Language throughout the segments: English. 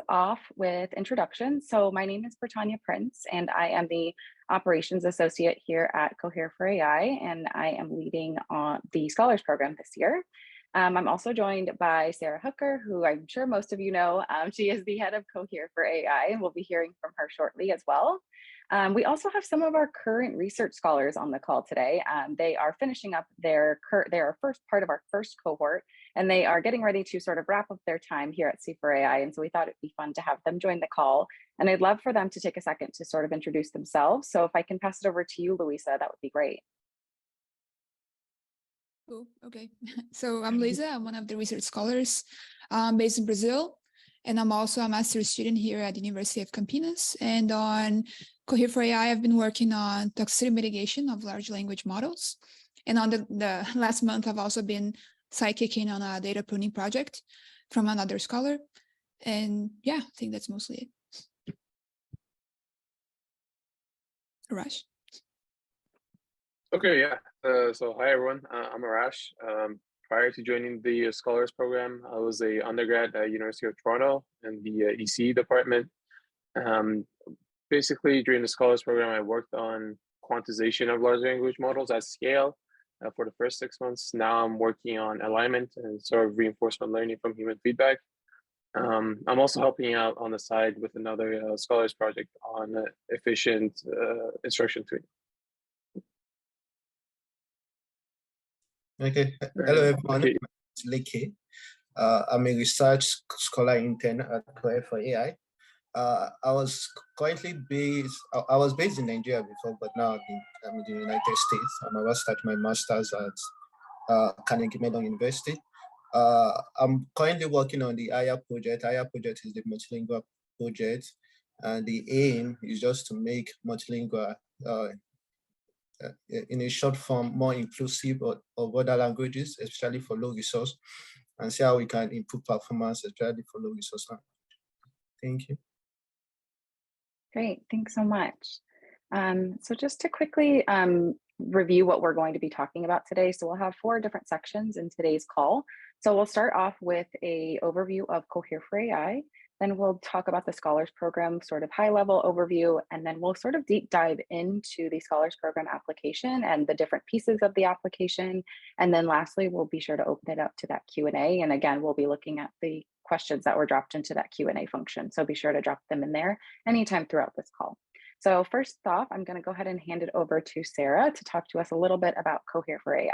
off with introductions. So my name is Britannia Prince, and I am the Operations Associate here at Cohere for AI, and I am leading on the Scholars Program this year. I'm also joined by Sarah Hooker, who I'm sure most of you know. She is the head of Cohere for AI, and we'll be hearing from her shortly as well. We also have some of our current research scholars on the call today. They are finishing up their first part of our first cohort, and they are getting ready to sort of wrap up their time here at C4AI. And so we thought it'd be fun to have them join the call. And I'd love for them to take a second to sort of introduce themselves. So if I can pass it over to you, Louisa, that would be great. Cool. Okay. So I'm Lisa. I'm one of the research scholars based in Brazil. And I'm also a master's student here at the University of Campinas. And on Cohere for AI, I've been working on toxicity mitigation of large language models. And on the last month, I've also been sidekicking on a data pruning project from another scholar. And yeah, I think that's mostly it. Arash? Okay, yeah. So hi, everyone. I'm Arash. Prior to joining the Scholars Program, I was an undergrad at University of Toronto in the EC department. Basically, during the Scholars Program, I worked on quantization of large language models at scale for the first 6 months. Now I'm working on alignment and sort of reinforcement learning from human feedback. I'm also helping out on the side with another Scholars project on efficient instruction tuning. Okay. Hello, everyone. Okay. It's Leke. I'm a research scholar intern at Cohere for AI. I was based in Nigeria before, but now I'm in the United States. I'm about to start my master's at Carnegie Mellon University. I'm currently working on the AYA project. AYA project is the multilingual project, and the aim is just to make multilingual in a short form more inclusive of other languages, especially for low resource, and see how we can improve performance, especially for low resource language. Thank you. Great, thanks so much. So just to quickly review what we're going to be talking about today. So we'll have 4 different sections in today's call. So we'll start off with an overview of Cohere for AI. Then we'll talk about the Scholars Program, sort of high-level overview, and then we'll sort of deep dive into the Scholars Program application and the different pieces of the application. And then lastly, we'll be sure to open it up to that Q&A. And again, we'll be looking at the questions that were dropped into that Q&A function. So be sure to drop them in there anytime throughout this call. So first off, I'm going to go ahead and hand it over to Sarah to talk to us a little bit about Cohere for AI.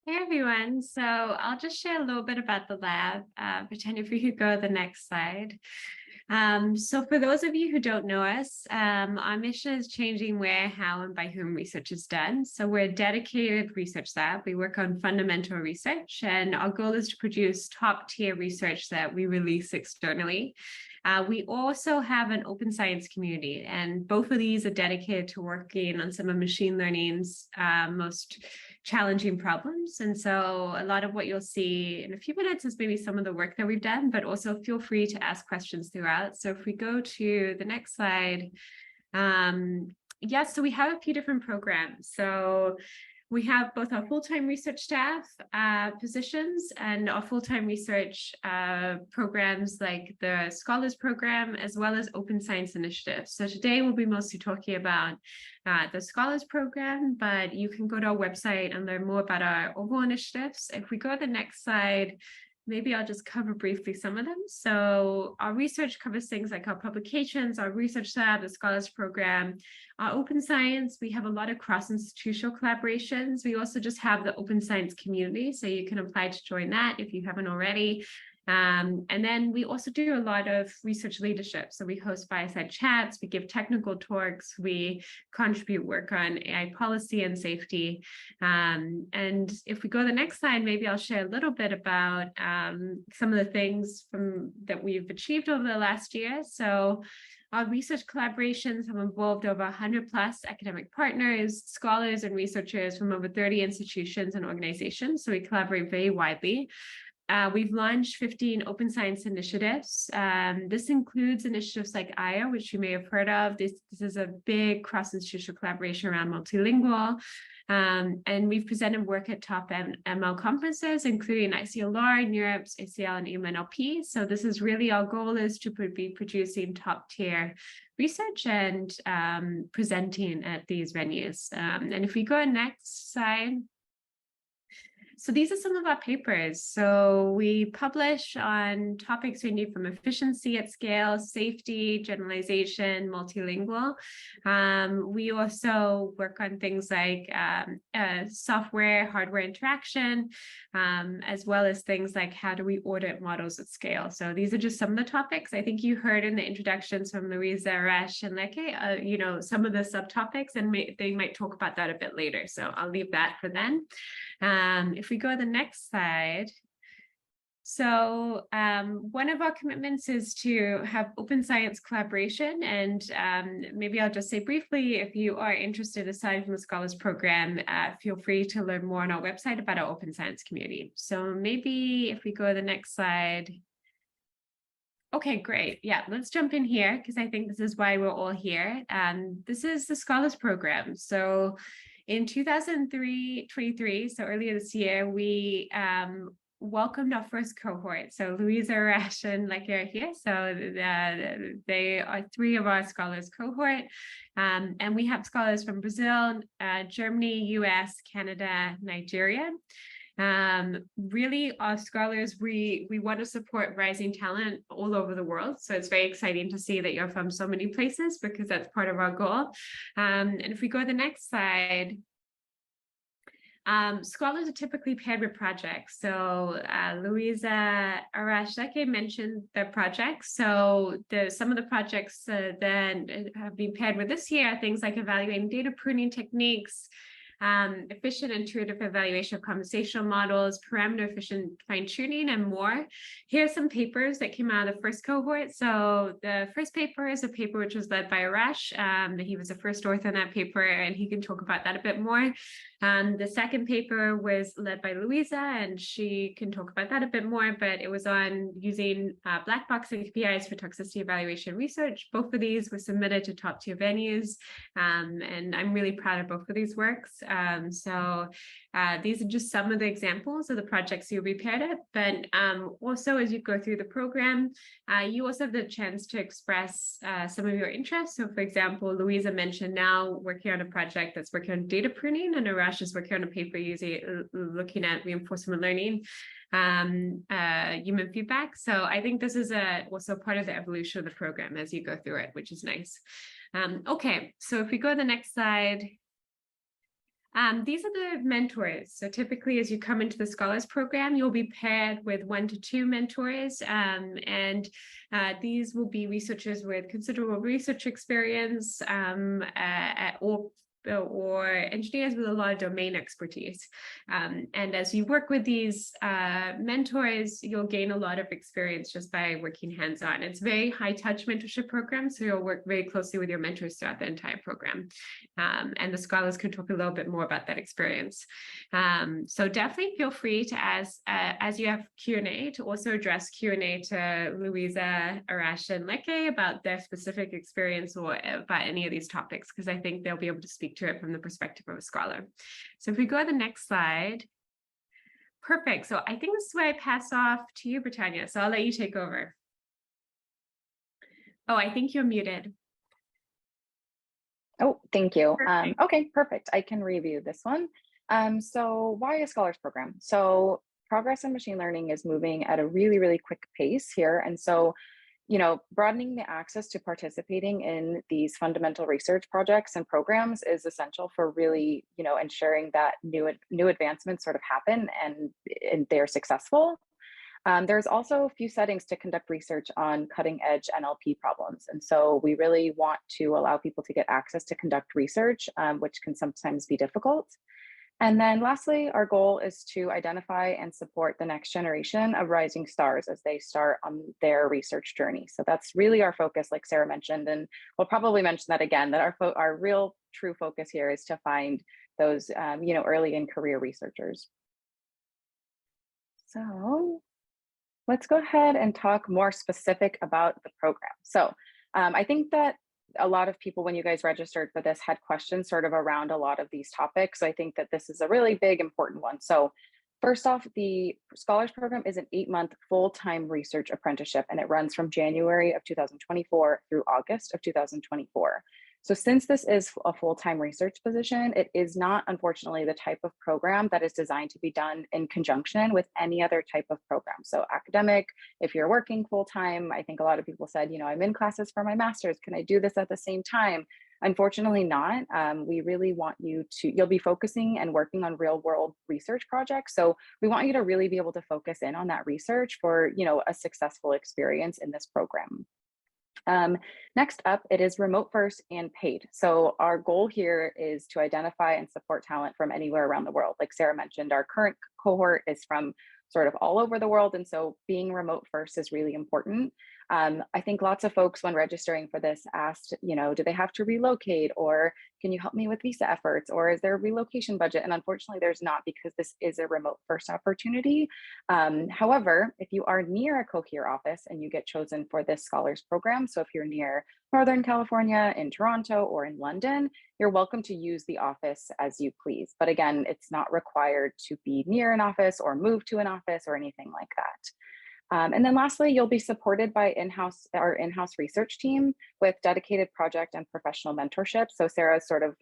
Hey everyone, so I'll just share a little bit about the lab. Pretend if we could go to the next slide. So for those of you who don't know us, our mission is changing where, how, and by whom research is done. So we're a dedicated research lab. We work on fundamental research, and our goal is to produce top-tier research that we release externally. We also have an open science community, and both of these are dedicated to working on some of machine learning's most challenging problems. And so a lot of what you'll see in a few minutes is maybe some of the work that we've done, but also feel free to ask questions throughout. So if we go to the next slide, so we have a few different programs. So we have both our full-time research staff positions and our full-time research programs like the Scholars Program, as well as open science initiatives. So today we'll be mostly talking about the Scholars Program, but you can go to our website and learn more about our overall initiatives. If we go to the next slide, maybe I'll just cover briefly some of them. So our research covers things like our publications, our research lab, the Scholars Program, our open science. We have a lot of cross-institutional collaborations. We also just have the open science community, so you can apply to join that if you haven't already. And then we also do a lot of research leadership. So we host fireside chats, we give technical talks, we contribute work on AI policy and safety. And if we go to the next slide, maybe I'll share a little bit about some of the things that we've achieved over the last year. So our research collaborations have involved over 100 plus academic partners, scholars, and researchers from over 30 institutions and organizations. So we collaborate very widely. We've launched 15 open science initiatives. This includes initiatives like AYA, which you may have heard of. This is a big cross-institutional collaboration around multilingual. And we've presented work at top ML conferences, including ICLR, NeurIPS, ACL, and EMNLP. So this is really our goal, is to be producing top tier research and presenting at these venues. And if we go next slide. So these are some of our papers. So we publish on topics ranging from efficiency at scale, safety, generalization, multilingual. We also work on things like software, hardware interaction, as well as things like how do we audit models at scale. So these are just some of the topics. I think you heard in the introductions from Louisa, Arash, and Leke, you know, some of the subtopics, and they might talk about that a bit later. So I'll leave that for then. If we go to the next slide. So one of our commitments is to have open science collaboration, and maybe I'll just say briefly, if you are interested, aside from the Scholars Program, feel free to learn more on our website about our open science community. So maybe if we go to the next slide. Okay, great. Yeah, let's jump in here, because I think this is why we're all here. This is the Scholars Program. So in 2023, so earlier this year, we welcomed our first cohort. So Louisa, Arash, and Leke are here. So they are 3 of our scholars cohort. And we have scholars from Brazil, Germany, US, Canada, Nigeria. Really, our scholars, we want to support rising talent all over the world. So it's very exciting to see that you're from so many places, because that's part of our goal. And if we go to the next slide. Scholars are typically paired with projects. So Louisa, Arash, Leke mentioned the projects. So some of the projects that have been paired with this year are things like evaluating data pruning techniques, efficient intuitive evaluation of conversational models, parameter efficient fine-tuning, and more. Here are some papers that came out of the first cohort. So the first paper is a paper which was led by Arash. He was the first author on that paper, and he can talk about that a bit more. The second paper was led by Louisa, and she can talk about that a bit more, but it was on using black box APIs for toxicity evaluation research. Both of these were submitted to top tier venues, and I'm really proud of both of these works. So these are just some of the examples of the projects you'll be paired at, but also as you go through the program, you also have the chance to express some of your interests. So for example, Louisa mentioned now working on a project that's working on data pruning, and Arash is working on a paper looking at reinforcement learning, human feedback. So I think this is also part of the evolution of the program as you go through it, which is nice. Okay, so if we go to the next slide. These are the mentors. So typically, as you come into the Scholars Program, you'll be paired with 1 to 2 mentors, and these will be researchers with considerable research experience, or engineers with a lot of domain expertise. And as you work with these mentors, you'll gain a lot of experience just by working hands-on. It's a very high-touch mentorship program, so you'll work very closely with your mentors throughout the entire program. And the scholars can talk a little bit more about that experience. So definitely feel free to ask, as you have Q&A, to also address Q&A to Louisa, Arash, and Leke about their specific experience or about any of these topics, because I think they'll be able to speak to it from the perspective of a scholar. So if we go to the next slide. Perfect. So I think this is where I pass off to you, Britannia. So I'll let you take over. Oh, I think you're muted. Oh, thank you. Okay, perfect. I can review this one. So why a Scholars Program? So progress in machine learning is moving at a really, really quick pace here. And so, you know, broadening the access to participating in these fundamental research projects and programs is essential for really, you know, ensuring that new advancements sort of happen and they're successful. There's also a few settings to conduct research on cutting edge NLP problems. And so we really want to allow people to get access to conduct research, which can sometimes be difficult. And then lastly, our goal is to identify and support the next generation of rising stars as they start on their research journey. So that's really our focus, like Sarah mentioned, and we'll probably mention that again, that our real true focus here is to find those, you know, early in career researchers. So let's go ahead and talk more specific about the program. So I think that a lot of people, when you guys registered for this, had questions sort of around a lot of these topics. So I think that this is a really big, important one. So first off, the Scholars Program is an 8-month full-time research apprenticeship, and it runs from January of 2024 through August of 2024. So since this is a full-time research position, it is not, unfortunately, the type of program that is designed to be done in conjunction with any other type of program. So academic, if you're working full-time, I think a lot of people said, you know, I'm in classes for my master's, can I do this at the same time? Unfortunately not. We really want you to, you'll be focusing and working on real world research projects. So we want you to really be able to focus in on that research for, you know, a successful experience in this program. Next up, it is remote first and paid. So our goal here is to identify and support talent from anywhere around the world. Like Sarah mentioned, our current cohort is from sort of all over the world. And so being remote first is really important. I think lots of folks when registering for this asked, you know, do they have to relocate, or can you help me with visa efforts, or is there a relocation budget? And unfortunately there's not, because this is a remote first opportunity. However, if you are near a Cohere office and you get chosen for this scholars program, so if you're near Northern California, in Toronto, or in London, you're welcome to use the office as you please. But again, it's not required to be near an office or move to an office or anything like that. And then lastly, you'll be supported by our in-house research team with dedicated project and professional mentorship. So Sarah sort of,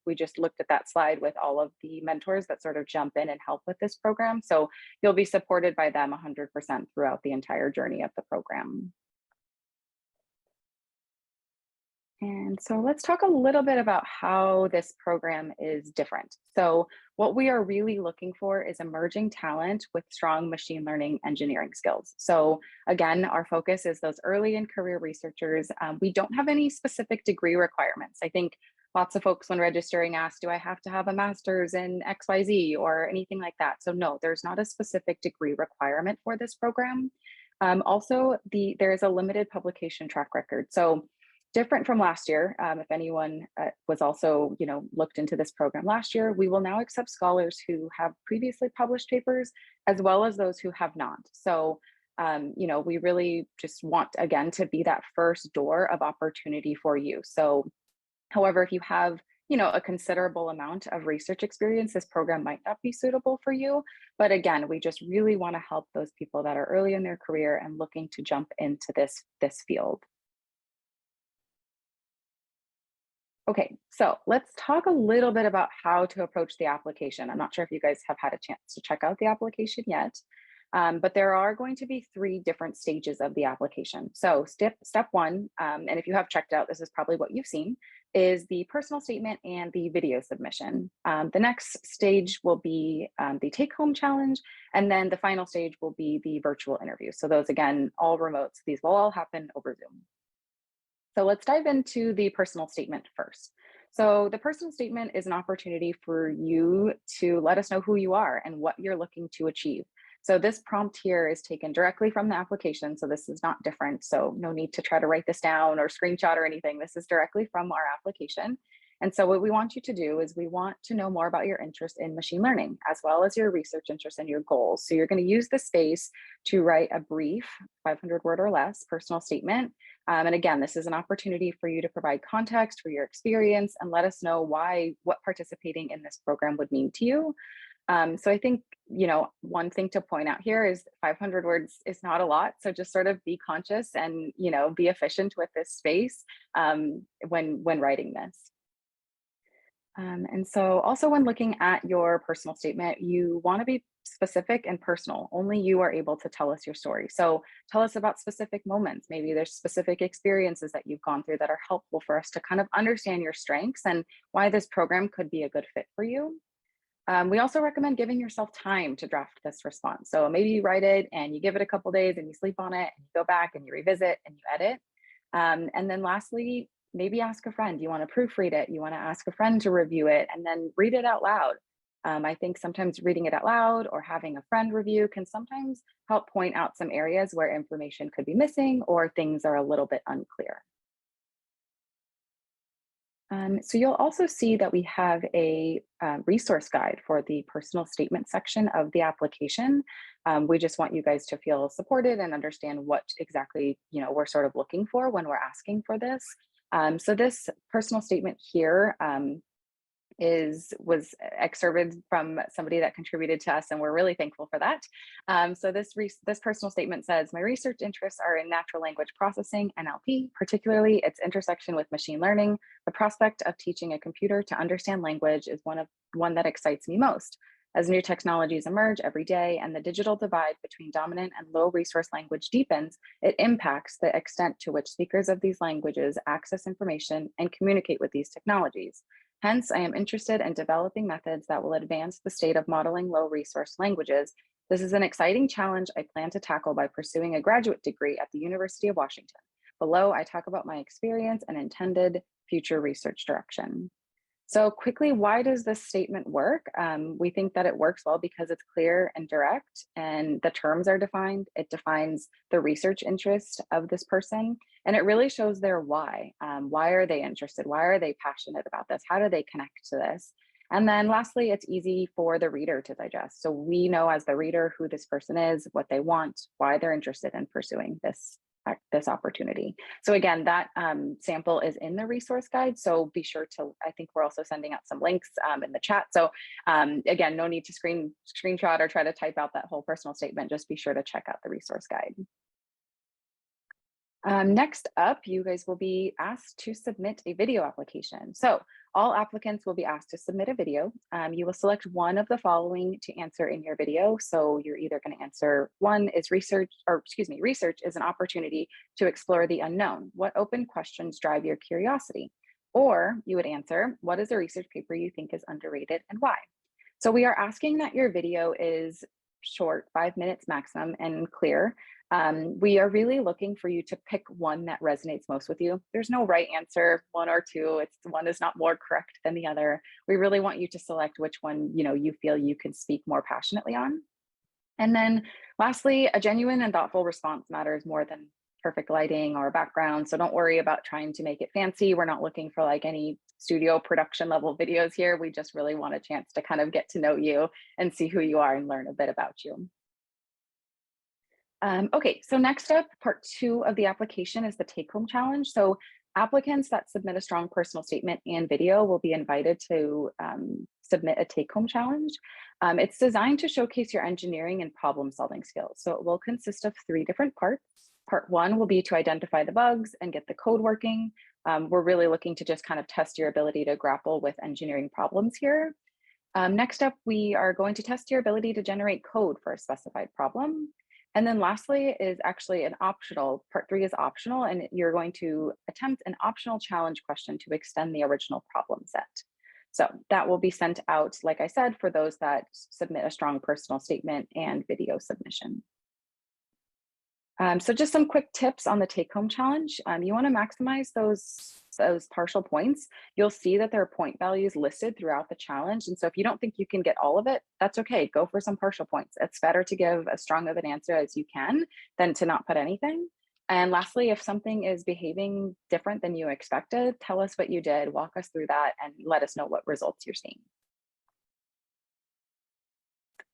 we just looked at that slide with all of the mentors that sort of jump in and help with this program. So you'll be supported by them 100% throughout the entire journey of the program. And so let's talk a little bit about how this program is different. So what we are really looking for is emerging talent with strong machine learning engineering skills. So again, our focus is those early in career researchers. We don't have any specific degree requirements. I think lots of folks when registering ask, do I have to have a master's in XYZ or anything like that? So no, there's not a specific degree requirement for this program. Also, there is a limited publication track record. So different from last year, if anyone was also, you know, looked into this program last year, we will now accept scholars who have previously published papers, as well as those who have not. So, you know, we really just want, again, to be that first door of opportunity for you. So, however, if you have, you know, a considerable amount of research experience, this program might not be suitable for you. But again, we just really want to help those people that are early in their career and looking to jump into this field. Okay, so let's talk a little bit about how to approach the application. I'm not sure if you guys have had a chance to check out the application yet, but there are going to be 3 different stages of the application. So step 1, and if you have checked out, this is probably what you've seen, is the personal statement and the video submission. The next stage will be the take-home challenge, and then the final stage will be the virtual interview. So those, again, all remote. So these will all happen over Zoom. So let's dive into the personal statement first. So the personal statement is an opportunity for you to let us know who you are and what you're looking to achieve. So this prompt here is taken directly from the application. So this is not different. So no need to try to write this down or screenshot or anything. This is directly from our application. And so what we want you to do is we want to know more about your interest in machine learning, as well as your research interest and your goals. So you're going to use the space to write a brief 500-word or less personal statement. And again, this is an opportunity for you to provide context for your experience and let us know what participating in this program would mean to you. So I think, you know, one thing to point out here is 500 words is not a lot. So just sort of be conscious and, you know, be efficient with this space when writing this. And so also when looking at your personal statement, you want to be specific and personal. Only you are able to tell us your story. So tell us about specific moments. Maybe there's specific experiences that you've gone through that are helpful for us to kind of understand your strengths and why this program could be a good fit for you. We also recommend giving yourself time to draft this response. So maybe you write it and you give it a couple days and you sleep on it and you go back and you revisit and you edit. And then lastly, maybe ask a friend. You want to proofread it. You want to ask a friend to review it and then read it out loud. I think sometimes reading it out loud or having a friend review can sometimes help point out some areas where information could be missing or things are a little bit unclear. So you'll also see that we have a resource guide for the personal statement section of the application. We just want you guys to feel supported and understand what exactly, you know, we're sort of looking for when we're asking for this. So this personal statement here was excerpted from somebody that contributed to us, and we're really thankful for that. So this personal statement says, my research interests are in natural language processing, NLP, particularly its intersection with machine learning. The prospect of teaching a computer to understand language is one that excites me most. As new technologies emerge every day and the digital divide between dominant and low resource language deepens, it impacts the extent to which speakers of these languages access information and communicate with these technologies. Hence, I am interested in developing methods that will advance the state of modeling low resource languages. This is an exciting challenge I plan to tackle by pursuing a graduate degree at the University of Washington. Below, I talk about my experience and intended future research direction. So quickly, why does this statement work? We think that it works well because it's clear and direct, and the terms are defined. It defines the research interest of this person, and it really shows their why. Why are they interested? Why are they passionate about this? How do they connect to this? And then lastly, it's easy for the reader to digest. So we know as the reader who this person is, what they want, why they're interested in pursuing this opportunity. So again, that sample is in the resource guide. So be sure to, I think we're also sending out some links in the chat. So again, no need to screenshot or try to type out that whole personal statement. Just be sure to check out the resource guide. Next up, you guys will be asked to submit a video application. So all applicants will be asked to submit a video. You will select one of the following to answer in your video. So you're either going to answer one is research is an opportunity to explore the unknown. What open questions drive your curiosity? Or you would answer, what is a research paper you think is underrated and why? So we are asking that your video is short, 5 minutes maximum, and clear. We are really looking for you to pick one that resonates most with you. There's no right answer, one or two. One is not more correct than the other. We really want you to select which one you feel you can speak more passionately on. And then lastly, a genuine and thoughtful response matters more than perfect lighting or background. So don't worry about trying to make it fancy. We're not looking for like any studio production level videos here. We just really want a chance to kind of get to know you and see who you are and learn a bit about you. Okay, so next up, part 2 of the application is the take-home challenge. So applicants that submit a strong personal statement and video will be invited to submit a take-home challenge. It's designed to showcase your engineering and problem-solving skills. So it will consist of 3 different parts. Part 1 will be to identify the bugs and get the code working. We're really looking to just kind of test your ability to grapple with engineering problems here. Next up, we are going to test your ability to generate code for a specified problem. And then lastly is actually an optional, part 3 is optional, and you're going to attempt an optional challenge question to extend the original problem set. So that will be sent out, like I said, for those that submit a strong personal statement and video submission. So just some quick tips on the take-home challenge. You want to maximize those partial points. You'll see that there are point values listed throughout the challenge. And so if you don't think you can get all of it, that's okay. Go for some partial points. It's better to give as strong of an answer as you can than to not put anything. And lastly, if something is behaving different than you expected, tell us what you did, walk us through that, and let us know what results you're seeing.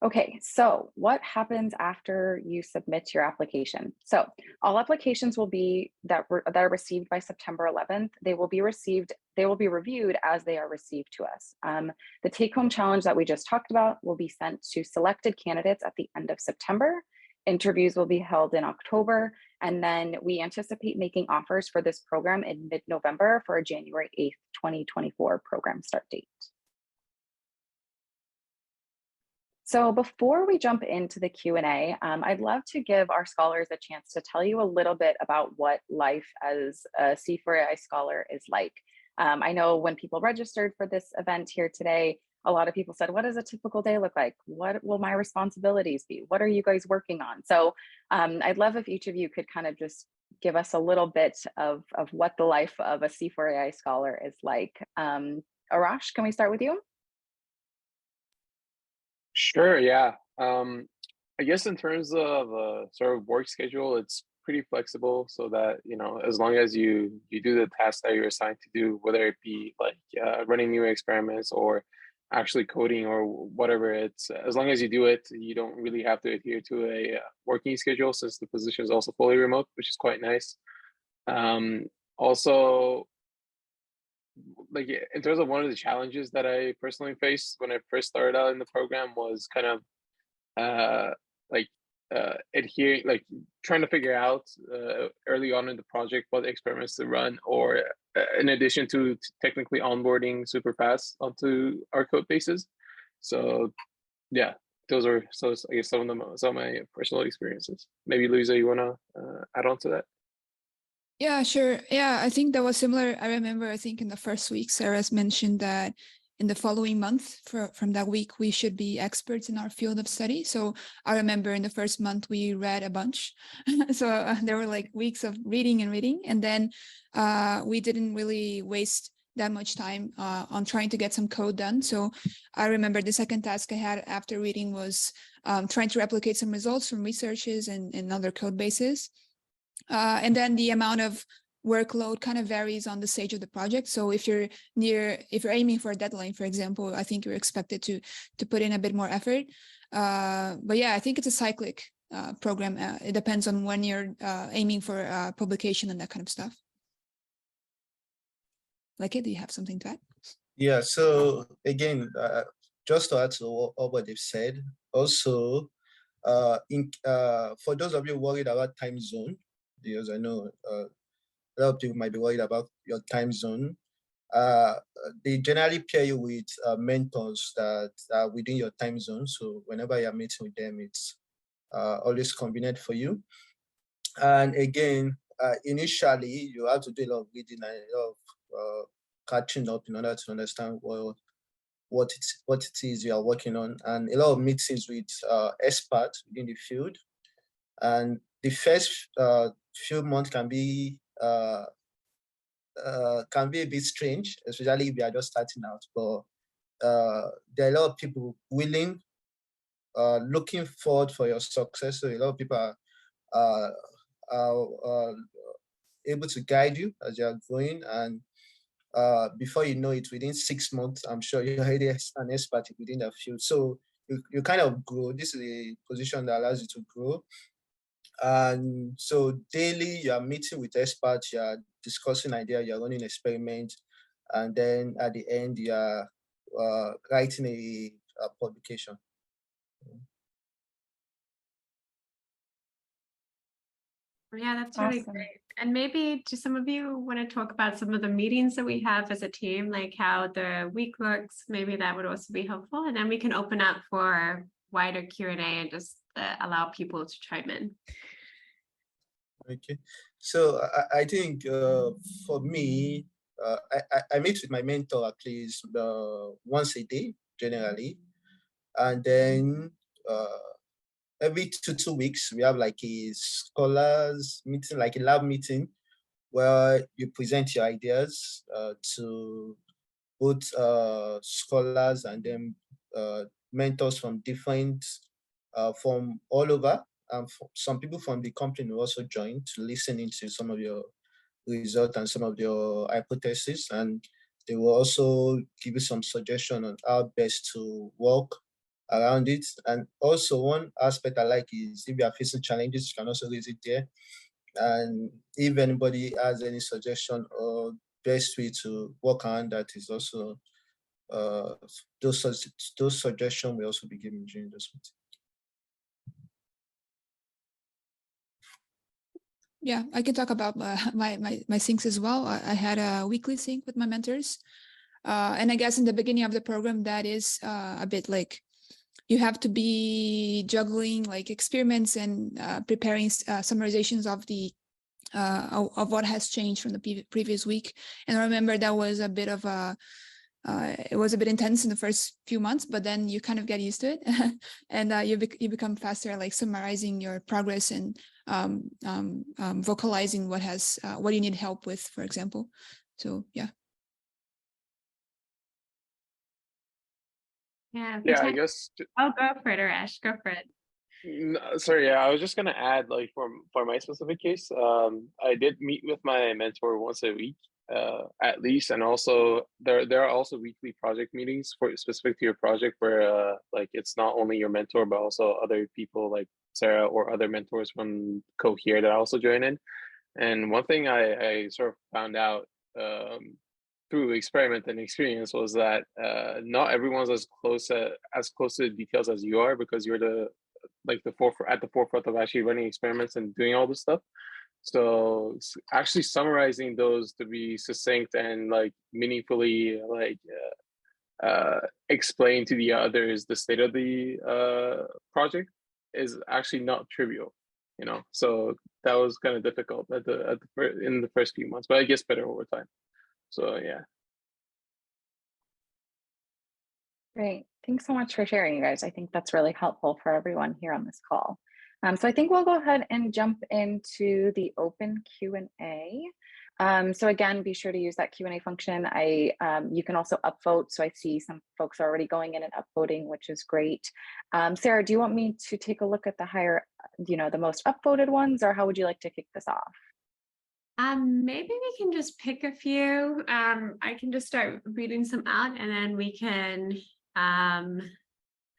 Okay, so what happens after you submit your application? So all applications will be that are received by September 11th. They will be reviewed as they are received to us. The take-home challenge that we just talked about will be sent to selected candidates at the end of September. Interviews will be held in October, and then we anticipate making offers for this program in mid-November for a January 8th, 2024 program start date. So before we jump into the Q&A, I'd love to give our scholars a chance to tell you a little bit about what life as a C4AI scholar is like. I know when people registered for this event here today, a lot of people said, what does a typical day look like? What will my responsibilities be? What are you guys working on? So I'd love if each of you could kind of just give us a little bit of what the life of a C4AI scholar is like. Arash, can we start with you? Sure, yeah. I guess in terms of sort of work schedule, it's pretty flexible so that, as long as you do the tasks that you're assigned to do, whether it be like running new experiments or actually coding or whatever, it's as long as you do it, you don't really have to adhere to a working schedule since the position is also fully remote, which is quite nice. Also, like in terms of one of the challenges that I personally faced when I first started out in the program was kind of uh, like adhering, like trying to figure out early on in the project what experiments to run, or in addition to technically onboarding super fast onto our code bases. So yeah, those are I guess some of my personal experiences. Maybe Luisa, you want to add on to that? Yeah, sure. Yeah, I think that was similar. I remember, I think in the first week, Sarah's mentioned that in the following month from that week, we should be experts in our field of study. So I remember in the first month, we read a bunch. So there were like weeks of reading and reading. And then we didn't really waste that much time on trying to get some code done. So I remember the second task I had after reading was trying to replicate some results from researches and other code bases. And then the amount of workload kind of varies on the stage of the project. So if you're aiming for a deadline, for example, I think you're expected to put in a bit more effort. But yeah, I think it's a cyclic program. It depends on when you're aiming for publication and that kind of stuff. Like it, do you have something to add? Yeah, so again, just to add to what they've said, also, for those of you worried about time zone, because I know a lot of people might be worried about your time zone, they generally pair you with mentors that are within your time zone. So whenever you're meeting with them, it's always convenient for you. And again, initially, you have to do a lot of reading and a lot of catching up in order to understand what it is you are working on, and a lot of meetings with experts within the field. And the first few months can be a bit strange, especially if you are just starting out. But there are a lot of people willing, looking forward for your success. So a lot of people are able to guide you as you are going, and before you know it, within 6 months, I'm sure you're already an expert within that field. So you kind of grow. This is a position that allows you to grow. And so daily you are meeting with experts, you are discussing ideas, you're running experiments, and then at the end you are writing a publication. Yeah, that's really Awesome. great. And maybe do some of you want to talk about some of the meetings that we have as a team, like how the week looks? Maybe that would also be helpful. And then we can open up for wider Q&A and just allow people to chime in. Okay, so I think for me, I meet with my mentor at least once a day, generally. And then every 2 weeks, we have like a scholars meeting, like a lab meeting, where you present your ideas to both scholars and then mentors from different, from all over. Some people from the company will also join to listen into some of your results and some of your hypotheses, and they will also give you some suggestion on how best to work around it. And also one aspect I like is if you are facing challenges, you can also raise it there. And if anybody has any suggestion or best way to work around that, is also those suggestions will also be given during this meeting. Yeah, I can talk about my syncs as well. I had a weekly sync with my mentors. And I guess in the beginning of the program, that is a bit like you have to be juggling like experiments and preparing summarizations of what has changed from the previous week. And I remember that was a bit of it was a bit intense in the first few months, but then you kind of get used to it, and you become faster, like summarizing your progress and vocalizing what you need help with, for example. So yeah. Yeah. Yeah, I guess. Oh, go for it, Arash. Go for it. No, sorry, yeah, I was just gonna add, like for my specific case, I did meet with my mentor once a week, at least, and also there are also weekly project meetings for specific to your project where like it's not only your mentor but also other people like Sarah or other mentors from Cohere that also join in. And one thing I sort of found out through experiment and experience was that not everyone's as close to the details as you are, because you're at the forefront of actually running experiments and doing all this stuff. So actually summarizing those to be succinct and like meaningfully explain to the others the state of the project is actually not trivial, you know. So that was kind of difficult in the first few months, but it gets better over time. So yeah. Great. Thanks so much for sharing, you guys. I think that's really helpful for everyone here on this call. So I think we'll go ahead and jump into the open Q&A. So again, be sure to use that Q&A function. You can also upvote. So I see some folks are already going in and upvoting, which is great. Sarah, do you want me to take a look at the most upvoted ones, or how would you like to kick this off? Maybe we can just pick a few. I can just start reading some out, and then we can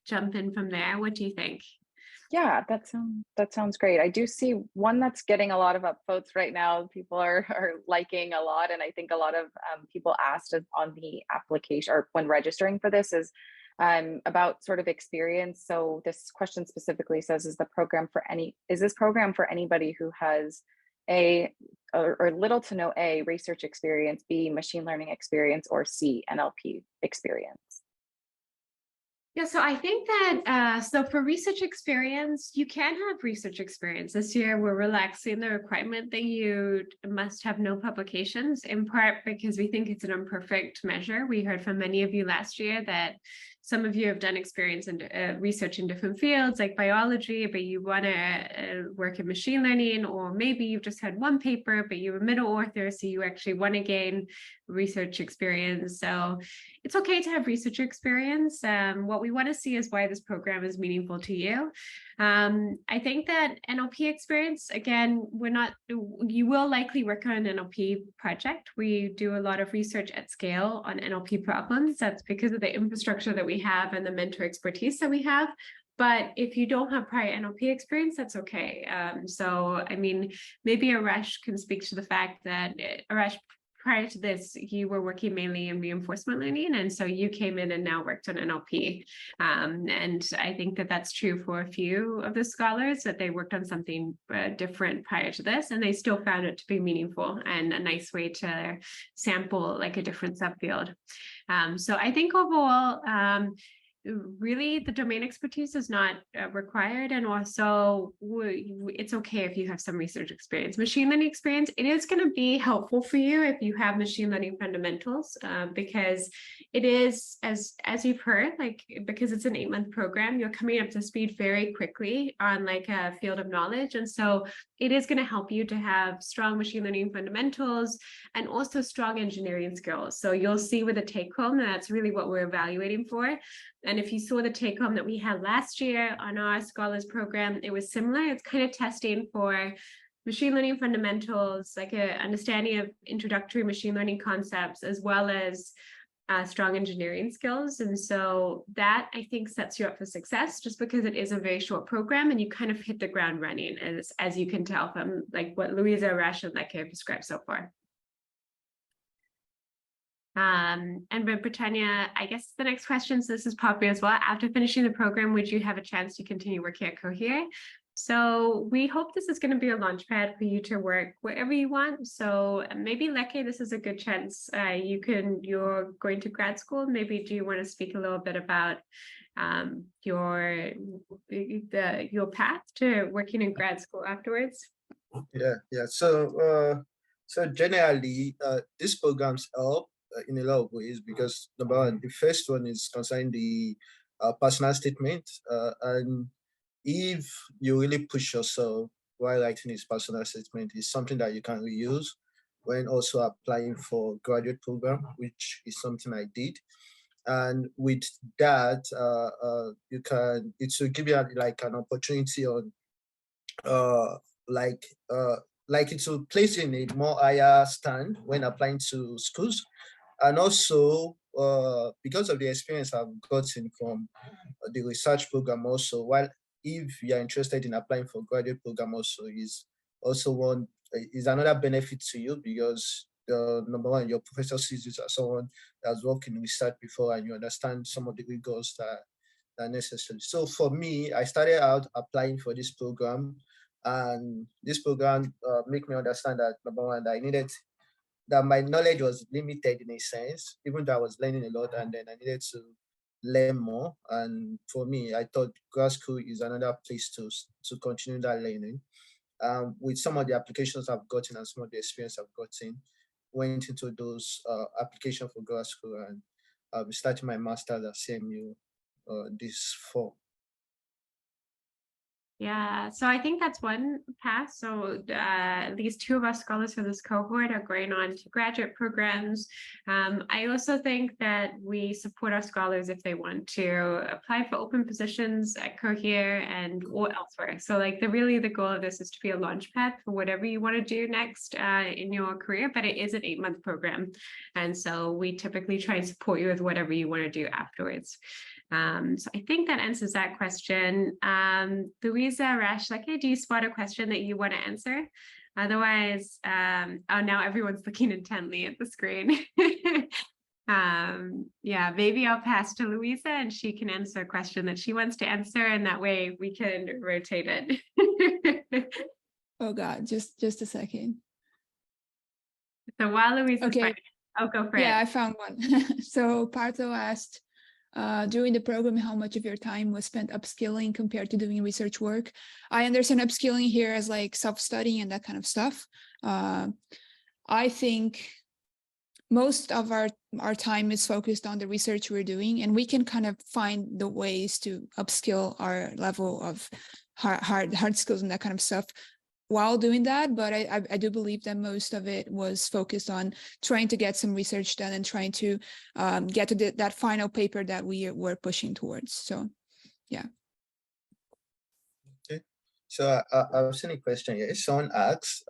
jump in from there. What do you think? Yeah, that sounds great. I do see one that's getting a lot of upvotes right now. People are liking a lot, and I think a lot of people asked on the application or when registering for this is about sort of experience. So this question specifically says, is this program for anybody who has or little to no A, research experience, B, machine learning experience, or C, NLP experience? Yeah, so I think that, so for research experience, you can have research experience. This year, we're relaxing the requirement that you must have no publications, in part because we think it's an imperfect measure. We heard from many of you last year that some of you have done experience in research in different fields like biology, but you want to work in machine learning, or maybe you've just had one paper, but you're a middle author, so you actually want to gain research experience. So it's okay to have research experience. What we want to see is why this program is meaningful to you. I think that NLP experience, again, you will likely work on an NLP project. We do a lot of research at scale on NLP problems. That's because of the infrastructure that we have and the mentor expertise that we have. But if you don't have prior NLP experience, that's okay. So, I mean, maybe Arash can speak to the fact that Arash, prior to this, you were working mainly in reinforcement learning, and so you came in and now worked on NLP. And I think that that's true for a few of the scholars, that they worked on something different prior to this, and they still found it to be meaningful and a nice way to sample like a different subfield. So I think overall, really the domain expertise is not required, and also it's okay if you have some research experience. Machine learning experience, it is going to be helpful for you if you have machine learning fundamentals, because it is, as you've heard, like, because it's an 8-month program, you're coming up to speed very quickly on like a field of knowledge, and so it is going to help you to have strong machine learning fundamentals and also strong engineering skills. So you'll see with the take home, that's really what we're evaluating for. And if you saw the take home that we had last year on our Scholars program, it was similar. It's kind of testing for machine learning fundamentals, like an understanding of introductory machine learning concepts, as well as strong engineering skills. And so that, I think, sets you up for success, just because it is a very short program and you kind of hit the ground running, as you can tell from like what Louisa, Arash, and Leke have described so far. And Britannia, I guess the next question, so this is popular as well. After finishing the program, would you have a chance to continue working at Cohere? So we hope this is going to be a launchpad for you to work wherever you want. So maybe Leke, this is a good chance. You're going to grad school. Maybe do you want to speak a little bit about your path to working in grad school afterwards? Yeah. So generally, these programs help in a lot of ways, because number one, the first one is concerning the personal statement, and if you really push yourself while writing this personal statement, it's something that you can reuse when also applying for graduate program, which is something I did. And with that, it will give you like an opportunity on like it will place you in a more higher stand when applying to schools. And also, because of the experience I've gotten from the research program also, while if you're interested in applying for graduate program also, is another benefit to you, because number one, your professor sees you as someone that's worked in research before and you understand some of the rigors that are necessary. So for me, I started out applying for this program, and this program make me understand that number one, that I needed, that my knowledge was limited in a sense, even though I was learning a lot, and then I needed to learn more. And for me, I thought grad school is another place to continue that learning. With some of the applications I've gotten and some of the experience I've gotten, went into those applications for grad school, and I'll be starting my master's at CMU this fall. Yeah, so I think that's one path. So at least two of us scholars for this cohort are going on to graduate programs. I also think that we support our scholars if they want to apply for open positions at Cohere and or elsewhere. So like the goal of this is to be a launch pad for whatever you want to do next in your career, but it is an 8-month program. And so we typically try and support you with whatever you want to do afterwards. So I think that answers that question. Louisa, Rashleke, do you spot a question that you want to answer? Otherwise, oh, now everyone's looking intently at the screen. Yeah, maybe I'll pass to Louisa and she can answer a question that she wants to answer, and that way we can rotate it. Oh God, just a second. So while Louisa's Okay. finding, I'll go for it. Yeah, I found one. So Parto asked, during the program, how much of your time was spent upskilling compared to doing research work? I understand upskilling here as like self-studying and that kind of stuff. I think most of our time is focused on the research we're doing, and we can kind of find the ways to upskill our level of hard skills and that kind of stuff while doing that. But I do believe that most of it was focused on trying to get some research done and trying to get to that final paper that we were pushing towards. So, yeah. Okay. So I've seen a question here. Someone asks,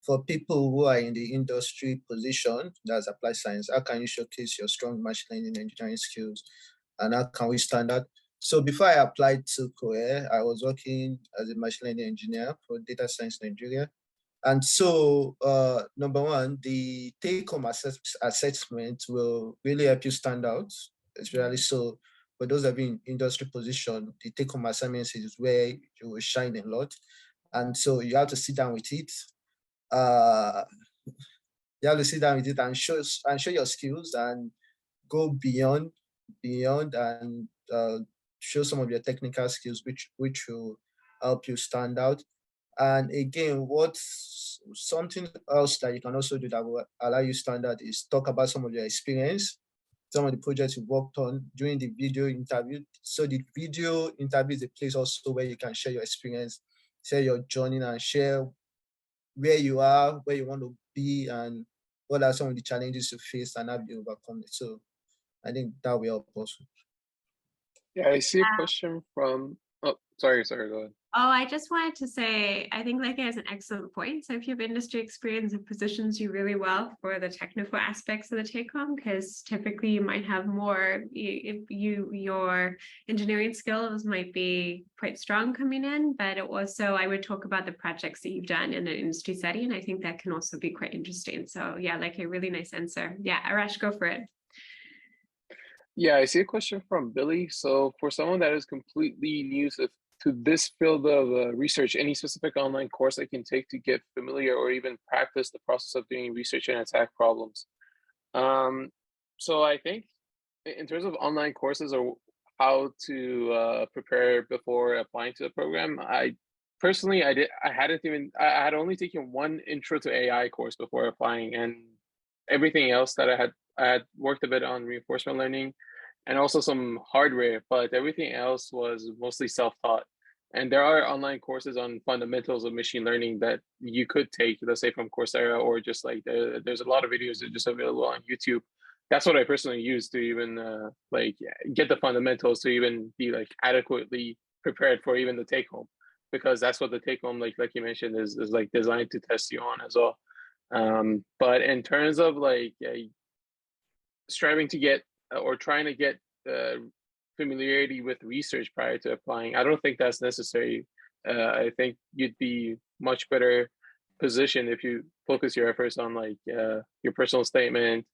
for people who are in the industry position, that's applied science, how can you showcase your strong machine learning engineering skills, and how can we stand out? So before I applied to Cohere, I was working as a machine learning engineer for Data Science Nigeria. And so, number one, the take-home assessment will really help you stand out, especially so for those of you in industry position, the take-home assignments is where you will shine a lot. And so you have to sit down with it. You have to sit down with it and show your skills and go beyond and show some of your technical skills, which will help you stand out. And again, what's something else that you can also do that will allow you stand out is talk about some of your experience, some of the projects you worked on during the video interview. So the video interview is a place also where you can share your experience, share your journey, and share where you are, where you want to be, and what are some of the challenges you face and have you overcome it. So I think that will help also. Yeah, I see a question from, oh, sorry, go ahead. Oh, I just wanted to say, I think Leke has an excellent point. So if you have industry experience, it positions you really well for the technical aspects of the take home, because typically you might have more, if your engineering skills might be quite strong coming in, but also I would talk about the projects that you've done in an industry setting. And I think that can also be quite interesting. So yeah, like a really nice answer. Yeah, Arash, go for it. Yeah, I see a question from Billy. So for someone that is completely new to this field of research, any specific online course I can take to get familiar or even practice the process of doing research and attack problems? So I think in terms of online courses or how to prepare before applying to the program, I had only taken one intro to AI course before applying, and everything else that I had worked a bit on reinforcement learning and also some hardware, but everything else was mostly self-taught. And there are online courses on fundamentals of machine learning that you could take, let's say from Coursera, or just like there's a lot of videos that are just available on YouTube. That's what I personally use to even like get the fundamentals to even be like adequately prepared for even the take home, because that's what the take home, like you mentioned, is like designed to test you on as well. But in terms of like striving to get or trying to get familiarity with research prior to applying, I don't think that's necessary. I think you'd be much better position if you focus your efforts on like your personal statement,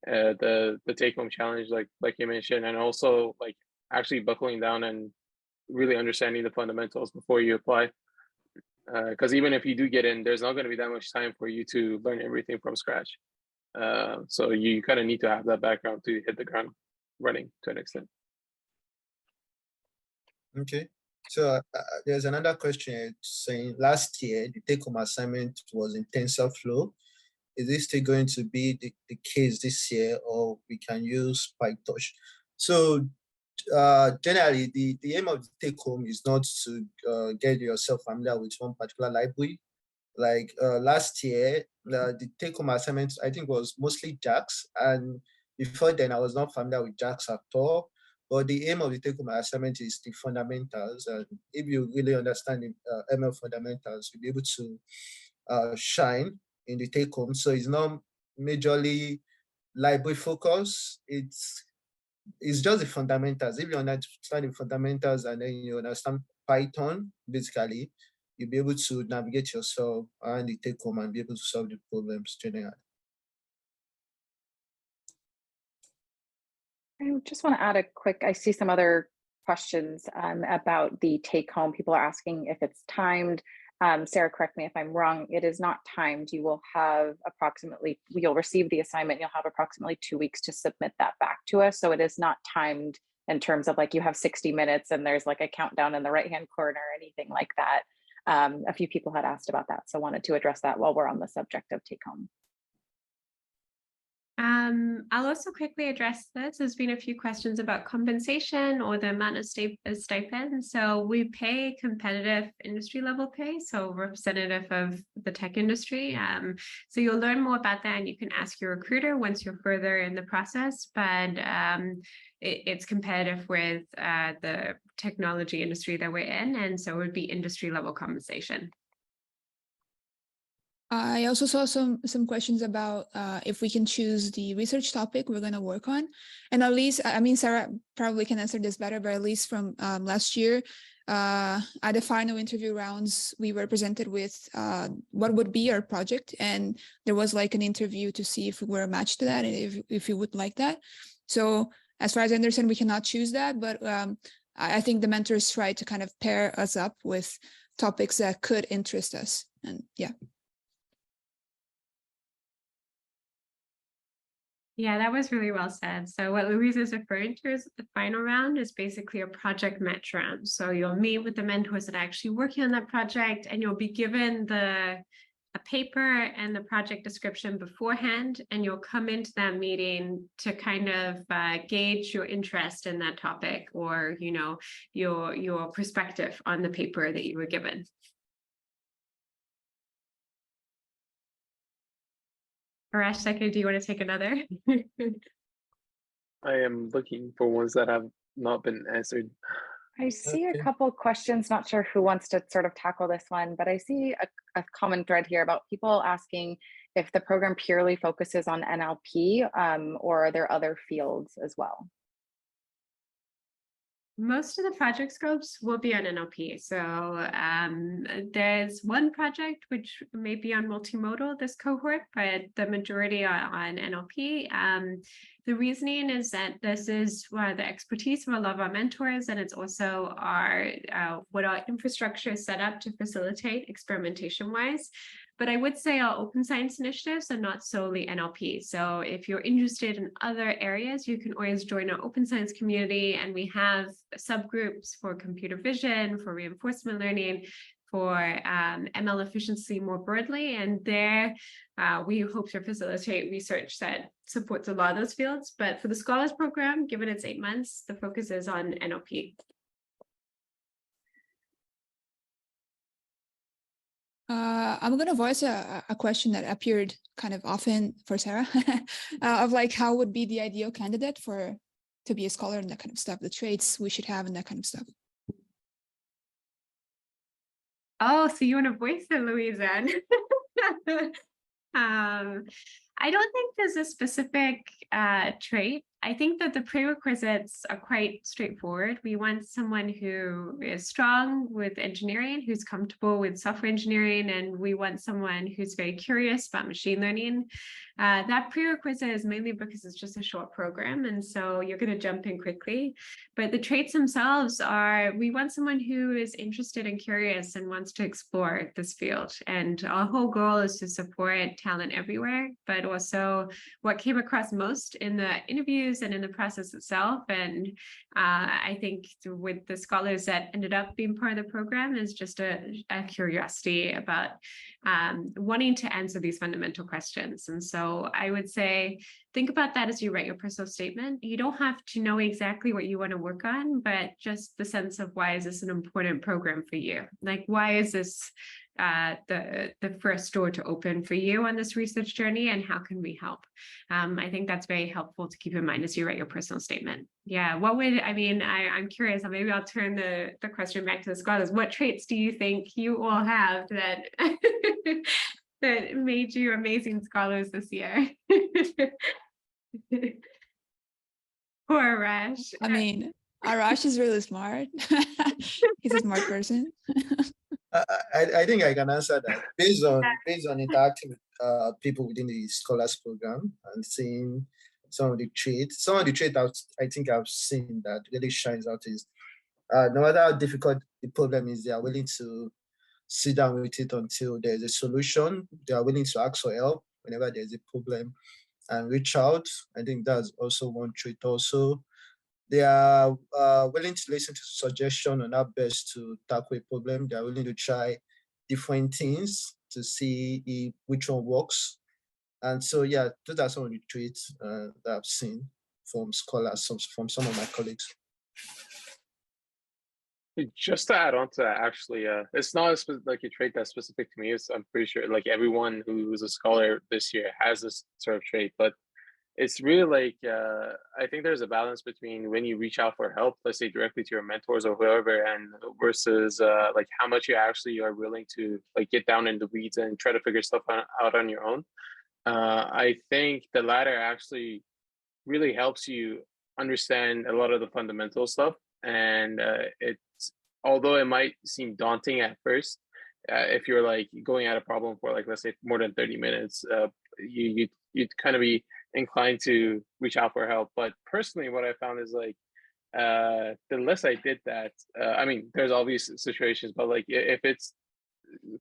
the take-home challenge, like you mentioned, and also like actually buckling down and really understanding the fundamentals before you apply. Because even if you do get in, there's not going to be that much time for you to learn everything from scratch. So you kind of need to have that background to hit the ground running to an extent. Okay. So there's another question saying last year the take-home assignment was in TensorFlow. Is this still going to be the case this year, or we can use PyTorch? So generally, the aim of the take-home is not to get yourself familiar with one particular library. Like last year, the take-home assignment I think was mostly JAX, and before then I was not familiar with JAX at all. But the aim of the take-home assignment is the fundamentals, and if you really understand the ML fundamentals, you'll be able to shine in the take-home. So it's not majorly library focus. It's just the fundamentals. If you understand the fundamentals and then you understand Python, basically, you'll be able to navigate yourself and the take home and be able to solve the problems generally. I just want to add a quick, I see some other questions about the take home. People are asking if it's timed. Sarah, correct me if I'm wrong. It is not timed. You will have you'll receive the assignment. You'll have approximately 2 weeks to submit that back to us. So it is not timed in terms of like you have 60 minutes and there's like a countdown in the right-hand corner or anything like that. A few people had asked about that. So wanted to address that while we're on the subject of take home. I'll also quickly address this. There's been a few questions about compensation or the amount of stipend. So we pay competitive industry level pay, so representative of the tech industry. So you'll learn more about that and you can ask your recruiter once you're further in the process, but it's competitive with the technology industry that we're in. And so it would be industry level compensation. I also saw some questions about if we can choose the research topic we're going to work on. And at least, I mean, Sarah probably can answer this better, but at least from last year, at the final interview rounds, we were presented with what would be our project. And there was like an interview to see if we were a match to that and if you would like that. So as far as I understand, we cannot choose that, but I think the mentors try to kind of pair us up with topics that could interest us. And yeah. Yeah, that was really well said. So what Louise is referring to is the final round is basically a project match round. So you'll meet with the mentors that are actually working on that project, and you'll be given a paper and the project description beforehand, and you'll come into that meeting to kind of gauge your interest in that topic, or your perspective on the paper that you were given. Arash, do you want to take another? I am looking for ones that have not been answered. I see a couple questions, not sure who wants to sort of tackle this one, but I see a common thread here about people asking if the program purely focuses on NLP or are there other fields as well? Most of the project scopes will be on NLP. So there's one project which may be on multimodal, this cohort, but the majority are on NLP. The reasoning is that this is the expertise of a lot of our mentors, and it's also what our infrastructure is set up to facilitate experimentation-wise. But I would say our open science initiatives are not solely NLP. So if you're interested in other areas, you can always join our open science community, and we have subgroups for computer vision, for reinforcement learning, for ML efficiency more broadly. And there we hope to facilitate research that supports a lot of those fields. But for the Scholars Program, given it's 8 months, the focus is on NLP. I'm going to voice a question that appeared kind of often for Sarah of like, how would be the ideal candidate to be a scholar and that kind of stuff, the traits we should have and that kind of stuff. Oh, so you want to voice it, Louise? I don't think there's a specific trait. I think that the prerequisites are quite straightforward. We want someone who is strong with engineering, who's comfortable with software engineering, and we want someone who's very curious about machine learning. That prerequisite is mainly because it's just a short program, and so you're going to jump in quickly. But the traits themselves are, we want someone who is interested and curious and wants to explore this field. And our whole goal is to support talent everywhere, but also what came across most in the interviews and in the process itself. And I think with the scholars that ended up being part of the program is just a curiosity about wanting to answer these fundamental questions. And so I would say, think about that as you write your personal statement. You don't have to know exactly what you want to work on, but just the sense of why is this an important program for you? Like, why is this the first door to open for you on this research journey, and how can we help? I think that's very helpful to keep in mind as you write your personal statement. Yeah, what would, I mean, I'm curious, maybe I'll turn the question back to the scholars. What traits do you think you all have that that made you amazing scholars this year? Poor Arash. I mean, Arash is really smart. He's a smart person. I think I can answer that based on interacting with people within the scholars program and seeing some of the traits. Some of the traits I think I've seen that really shines out is no matter how difficult the problem is, they are willing to sit down with it until there's a solution. They are willing to ask for help whenever there's a problem and reach out. I think that's also one trait. Also, they are willing to listen to suggestion on how best to tackle a problem. They are willing to try different things to see which one works. And so, yeah, those are some of the traits that I've seen from scholars, from some of my colleagues. Just to add on to that, actually, it's not like a trait that's specific to me. I'm pretty sure like everyone who's a scholar this year has this sort of trait, but it's really like I think there's a balance between when you reach out for help, let's say directly to your mentors or whoever, and versus like how much you actually are willing to like get down in the weeds and try to figure stuff out on your own. I think the latter actually really helps you understand a lot of the fundamental stuff, and it's, although it might seem daunting at first, if you're like going at a problem for like, let's say more than 30 minutes, you'd kind of be inclined to reach out for help. But personally, what I found is like the less I did that, I mean, there's obvious situations, but like if it's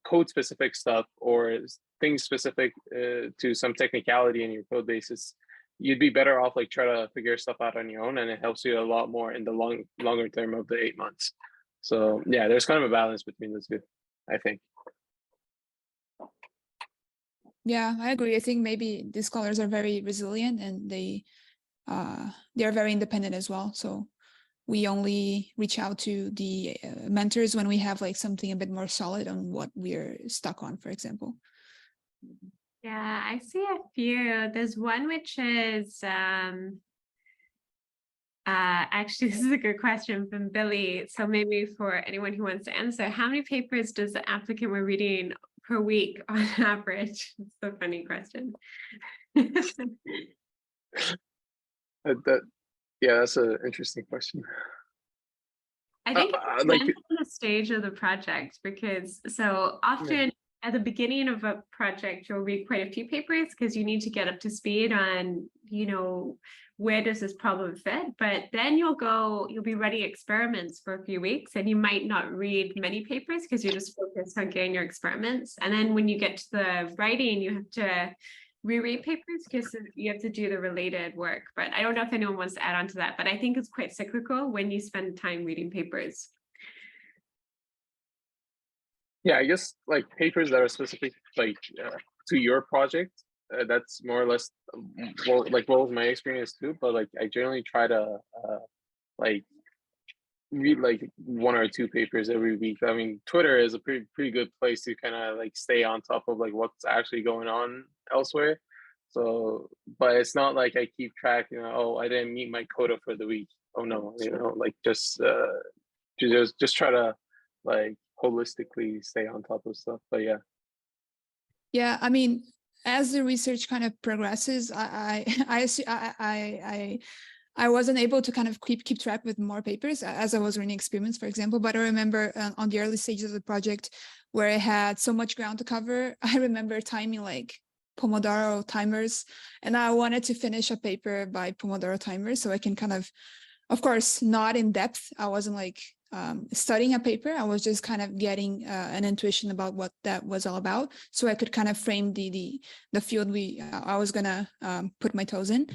code specific stuff or things specific to some technicality in your code bases, you'd be better off like try to figure stuff out on your own, and it helps you a lot more in the longer term of the 8 months. So yeah, there's kind of a balance between the two, I think. Yeah, I agree. I think maybe the scholars are very resilient and they are very independent as well. So we only reach out to the mentors when we have like something a bit more solid on what we're stuck on, for example. Yeah, I see a few. There's one which is actually, this is a good question from Billy. So maybe for anyone who wants to answer, how many papers does the applicant we're reading per week on average? It's a funny question. Yeah, that's an interesting question. I think it like depends on the stage of the project, because so often at the beginning of a project, you'll read quite a few papers because you need to get up to speed on, you know, where does this problem fit? But then you'll be running experiments for a few weeks and you might not read many papers because you're just focused on getting your experiments. And then when you get to the writing, you have to reread papers because you have to do the related work. But I don't know if anyone wants to add on to that, but I think it's quite cyclical when you spend time reading papers. Yeah, I guess like papers that are specific like to your project, that's more or less well my experience too. But like I generally try to like read like 1 or 2 papers every week. I mean, Twitter is a pretty good place to kind of like stay on top of like what's actually going on elsewhere. So, but it's not like I keep track, you know, oh, I didn't meet my quota for the week. Oh no, you know, like just try to like holistically stay on top of stuff. But yeah. Yeah, I mean, as the research kind of progresses, I I wasn't able to kind of keep track with more papers as I was running experiments, for example. But I remember on the early stages of the project where I had so much ground to cover, I remember timing like Pomodoro timers, and I wanted to finish a paper by Pomodoro timers so I can kind of course, not in depth. I wasn't like studying a paper. I was just kind of getting an intuition about what that was all about, so I could kind of frame the field I was gonna put my toes in.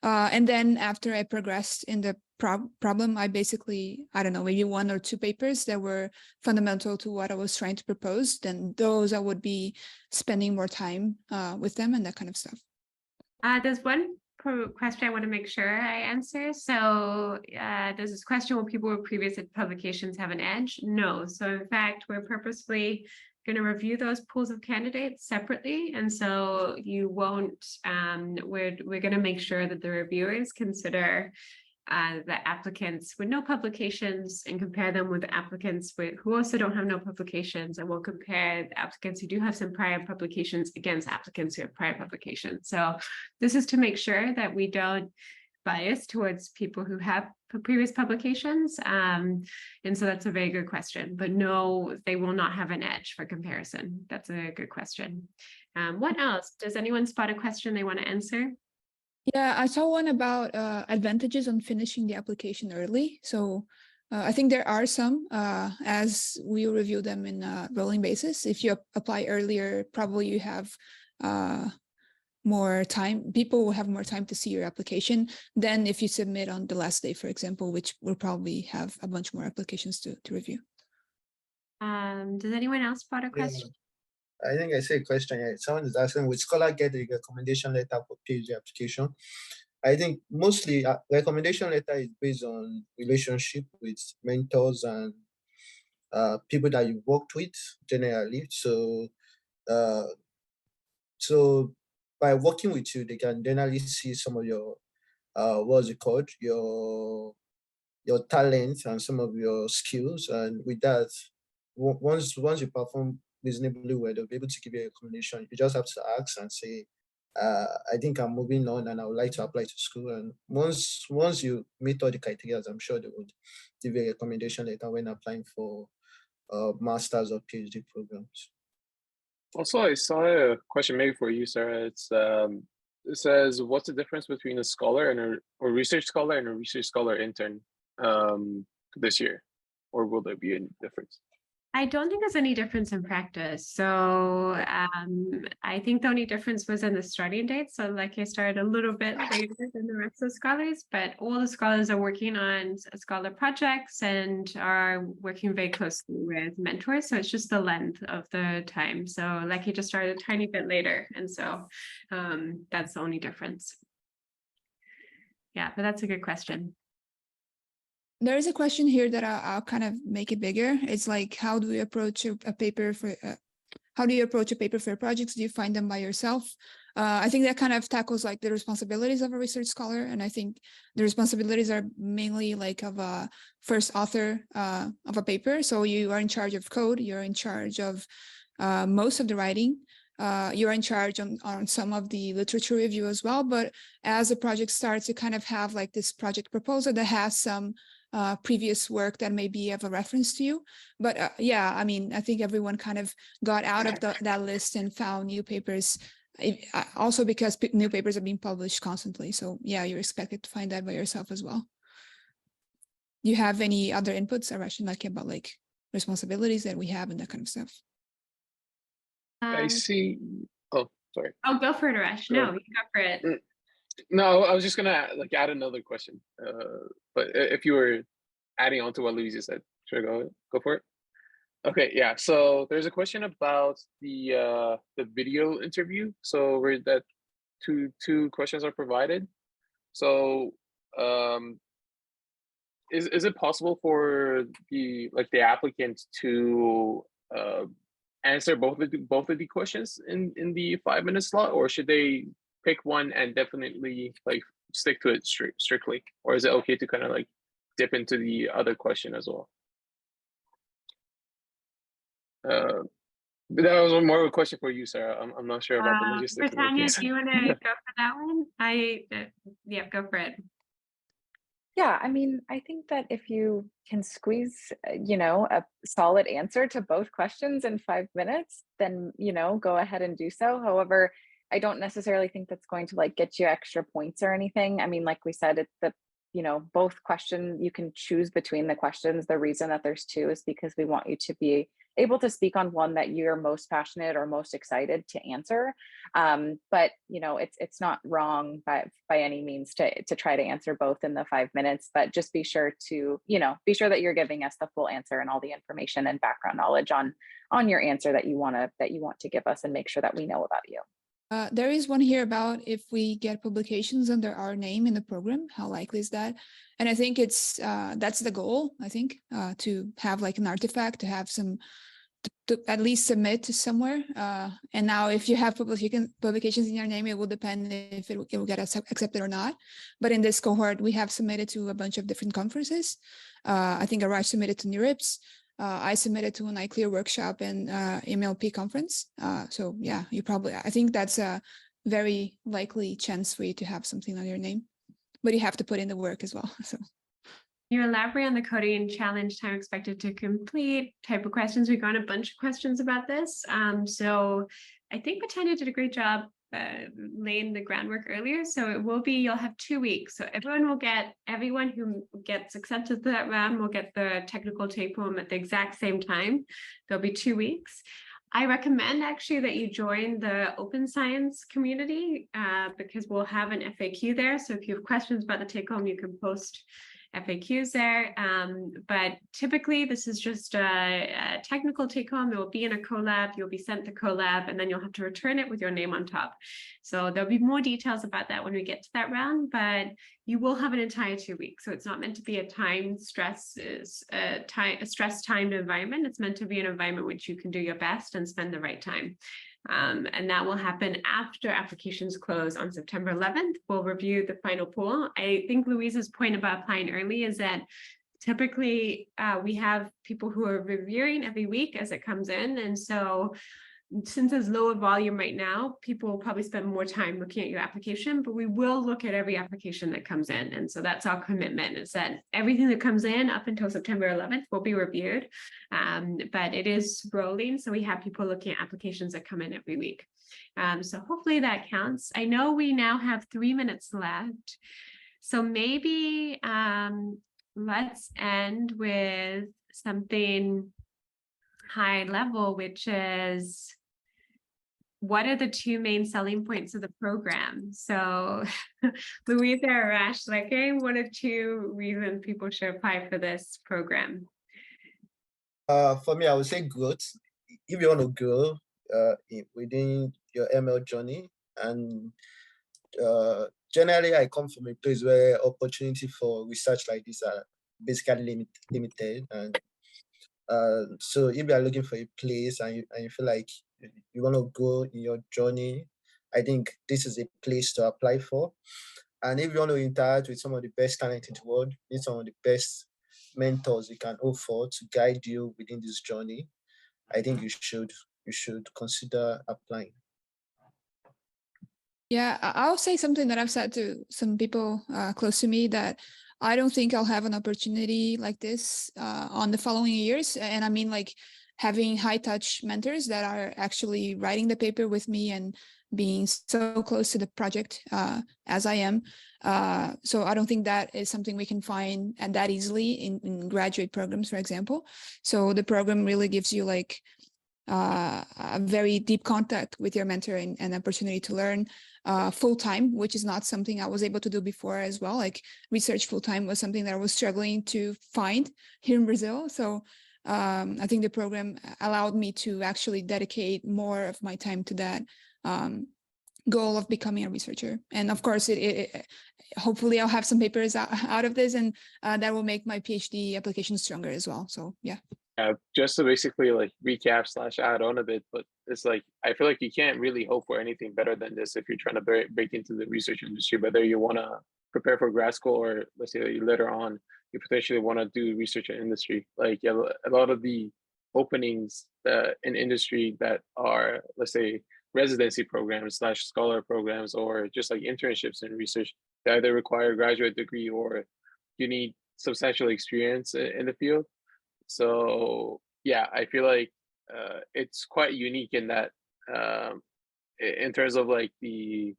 And then after I progressed in the problem, I basically, I don't know, maybe 1 or 2 papers that were fundamental to what I was trying to propose. Then those I would be spending more time with them and that kind of stuff. There's one question I want to make sure I answer. So there's this question, will people with previous publications have an edge? No. So in fact, we're purposefully going to review those pools of candidates separately. And so you won't, we're going to make sure that the reviewers consider the applicants with no publications and compare them with applicants who also don't have no publications, and we'll compare the applicants who do have some prior publications against applicants who have prior publications. So this is to make sure that we don't bias towards people who have previous publications. And so that's a very good question, but no, they will not have an edge for comparison. That's a good question. What else? Does anyone spot a question they want to answer? Yeah, I saw one about advantages on finishing the application early. So I think there are some, as we review them in a rolling basis. If you apply earlier, probably you have more time. People will have more time to see your application than if you submit on the last day, for example, which will probably have a bunch more applications to review. Does anyone else spot a question? I think I see a question here. Someone is asking, will scholar get a recommendation letter for PhD application? I think mostly recommendation letter is based on relationship with mentors and people that you worked with generally. So by working with you, they can generally see some of your what's it called, your talents and some of your skills, and with that, once you perform reasonably well, they'll be able to give you a recommendation. You just have to ask and say, I think I'm moving on and I would like to apply to school. And once you meet all the criteria, I'm sure they would give you a recommendation letter when applying for master's or PhD programs. Also, I saw a question maybe for you, Sarah. It says, what's the difference between a scholar and a research scholar and a research scholar intern this year? Or will there be any difference? I don't think there's any difference in practice. So I think the only difference was in the starting date. So like I started a little bit later than the rest of the scholars, but all the scholars are working on scholar projects and are working very closely with mentors. So it's just the length of the time. So like he just started a tiny bit later. And so that's the only difference. Yeah, but that's a good question. There is a question here that I'll kind of make it bigger. It's like, how do you approach a paper for projects? Do you find them by yourself? I think that kind of tackles like the responsibilities of a research scholar. And I think the responsibilities are mainly like of a first author of a paper. So you are in charge of code, you're in charge of most of the writing. You're in charge on some of the literature review as well. But as the project starts, you kind of have like this project proposal that has some previous work that may be of a reference to you. But yeah, I mean, I think everyone kind of got out of that list and found new papers, also because new papers are being published constantly. So yeah, you're expected to find that by yourself as well. Do you have any other inputs, Arash, like about like responsibilities that we have and that kind of stuff? I see. Oh, sorry. Oh, go for it, Arash. No, you go for it. No, I was just gonna like add another question. But if you were adding on to what Louisa said, should I go for it? Okay, yeah. So there's a question about the video interview. So where that two questions are provided. So is it possible for the applicant to answer both of the questions in the 5-minute slot, or should they pick one and definitely like stick to it strictly, or is it okay to kind of like dip into the other question as well? That was more of a question for you, Sarah. I'm not sure about the logistics. Britannia, do you want to go for that one? Yeah, go for it. Yeah, I mean, I think that if you can squeeze, a solid answer to both questions in 5 minutes, then, go ahead and do so. However, I don't necessarily think that's going to like get you extra points or anything. I mean, like we said, it's both questions, you can choose between the questions. The reason that there's two is because we want you to be able to speak on one that you're most passionate or most excited to answer. But it's not wrong by any means to try to answer both in the 5 minutes, but just be sure to be sure that you're giving us the full answer and all the information and background knowledge on your answer that you want to give us, and make sure that we know about you. There is one here about if we get publications under our name in the program, how likely is that? And I think it's that's the goal, I think, to have like an artifact, to have some, to at least submit to somewhere. And now if you have publications in your name, it will depend if it will get accepted or not. But in this cohort, we have submitted to a bunch of different conferences. I think Arash submitted to NeurIPS. I submitted to an iClear workshop and MLP conference. So yeah, I think that's a very likely chance for you to have something on your name, but you have to put in the work as well. So you elaborate on the coding challenge, time expected to complete, type of questions. We got a bunch of questions about this. So I think Batania did a great job laying the groundwork earlier. So it will be, you'll have 2 weeks. So everyone who gets accepted to that round will get the technical take home at the exact same time. There'll be 2 weeks. I recommend actually that you join the open science community because we'll have an FAQ there. So if you have questions about the take home, you can post FAQs there. But typically this is just a technical take home. It will be in a collab. You'll be sent the collab and then you'll have to return it with your name on top. So there'll be more details about that when we get to that round, but you will have an entire 2 weeks. So it's not meant to be a stress timed environment. It's meant to be an environment which you can do your best and spend the right time. And that will happen after applications close on September 11th. We'll review the final pool. I think Louise's point about applying early is that typically we have people who are reviewing every week as it comes in. And so since there's lower volume right now, people will probably spend more time looking at your application, but we will look at every application that comes in. And so that's our commitment, is that everything that comes in up until September 11th will be reviewed. But it is rolling. So we have people looking at applications that come in every week. So hopefully that counts. I know we now have 3 minutes left. So maybe let's end with something high level, which is, what are the 2 main selling points of the program? So Louisa or Arash, like, hey, what are 2 reasons people should apply for this program? For me, I would say growth. If you want to grow within your ML journey, and generally I come from a place where opportunity for research like this are basically limited. And so if you are looking for a place and you feel like you want to go in your journey, I think this is a place to apply for. And if you want to interact with some of the best talent in the world, need some of the best mentors you can offer to guide you within this journey, I think you should consider applying. yeah, I'll say something that I've said to some people close to me, that I don't think I'll have an opportunity like this on the following years. And I mean, like, having high touch mentors that are actually writing the paper with me and being so close to the project as I am. So I don't think that is something we can find and that easily in graduate programs, for example. So the program really gives you like a very deep contact with your mentor and an opportunity to learn full-time, which is not something I was able to do before as well. Like, research full-time was something that I was struggling to find here in Brazil. So I think the program allowed me to actually dedicate more of my time to that goal of becoming a researcher. And of course, hopefully I'll have some papers out of this, and that will make my PhD application stronger as well. So yeah. Just to basically like recap / add on a bit, but it's like, I feel like you can't really hope for anything better than this if you're trying to break into the research industry, whether you want to prepare for grad school or let's say later on you potentially want to do research in industry. Like a lot of the openings in industry that are, let's say, residency programs / scholar programs, or just like internships in research, they either require a graduate degree or you need substantial experience in the field. So yeah, I feel like it's quite unique in that in terms of like the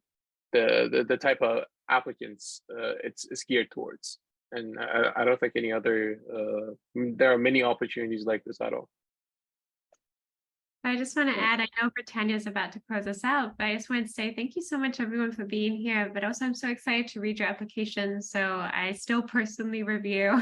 type of applicants it's geared towards. And I don't think any other there are many opportunities like this at all. I just want to add, I know Britannia's about to close us out, but I just wanted to say thank you so much, everyone, for being here. But also, I'm so excited to read your application. So I still personally review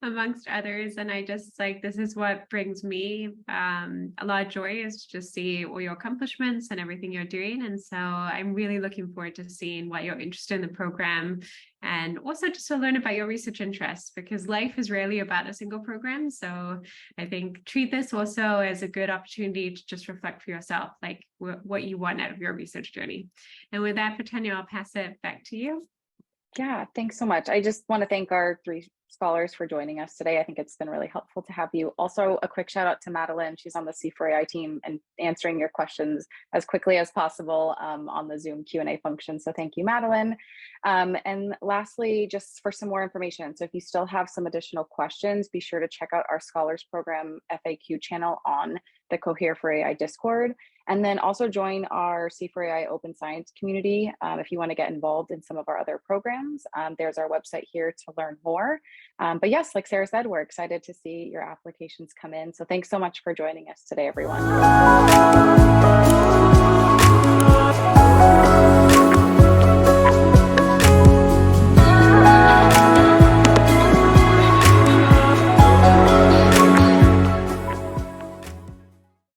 amongst others. And I just like, this is what brings me a lot of joy, is to just see all your accomplishments and everything you're doing. And so I'm really looking forward to seeing what you're interested in the program, and also just to learn about your research interests, because life is rarely about a single program. So I think treat this also as a good opportunity to just reflect for yourself, like what you want out of your research journey. And with that, Britannia, I'll pass it back to you. Yeah, thanks so much. I just want to thank our 3 scholars for joining us today. I think it's been really helpful to have you. Also, a quick shout out to Madeline. She's on the C4AI team and answering your questions as quickly as possible on the Zoom Q&A function. So thank you, Madeline. And lastly, just for some more information, so if you still have some additional questions, be sure to check out our Scholars Program FAQ channel on the Cohere for AI Discord. And then also join our C4AI Open Science community if you want to get involved in some of our other programs. There's our website here to learn more. But yes, like Sarah said, we're excited to see your applications come in. So thanks so much for joining us today, everyone.